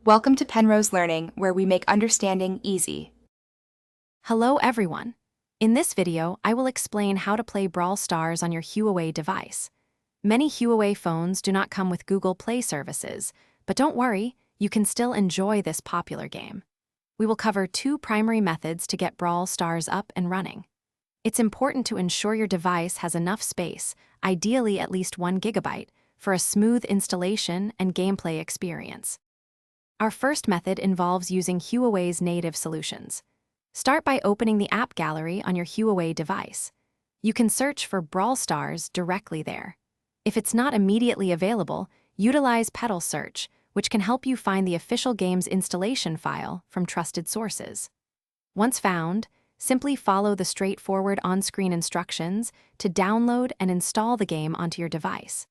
Welcome to Penrose Learning, where we make understanding easy. Hello everyone. In this video, I will explain how to play Brawl Stars on your Huawei device. Many Huawei phones do not come with Google Play services, but don't worry, you can still enjoy this popular game. We will cover two primary methods to get Brawl Stars up and running. It's important to ensure your device has enough space, ideally at least 1 GB, for a smooth installation and gameplay experience. Our first method involves using Huawei's native solutions. Start by opening the app gallery on your Huawei device. You can search for Brawl Stars directly there. If it's not immediately available, utilize Pedal Search, which can help you find the official game's installation file from trusted sources. Once found, simply follow the straightforward on-screen instructions to download and install the game onto your device.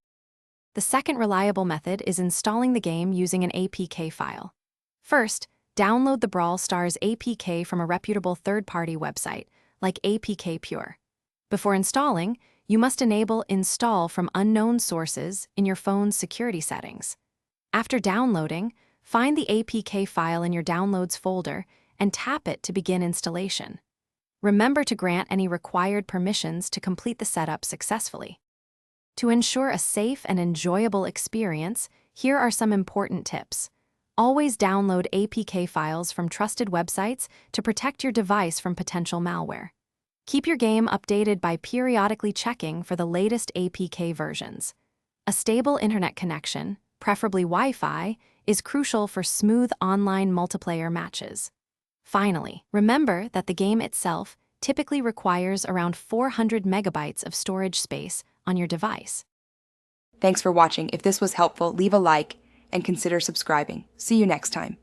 The second reliable method is installing the game using an APK file. First, download the Brawl Stars APK from a reputable third-party website, like APK Pure. Before installing, you must enable Install from Unknown Sources in your phone's security settings. After downloading, find the APK file in your Downloads folder and tap it to begin installation. Remember to grant any required permissions to complete the setup successfully. To ensure a safe and enjoyable experience, here are some important tips. Always download APK files from trusted websites to protect your device from potential malware. Keep your game updated by periodically checking for the latest APK versions. A stable internet connection, preferably Wi-Fi, is crucial for smooth online multiplayer matches. Finally, remember that the game itself typically requires around 400 megabytes of storage space on your device. Thanks for watching. If this was helpful, leave a like and consider subscribing. See you next time.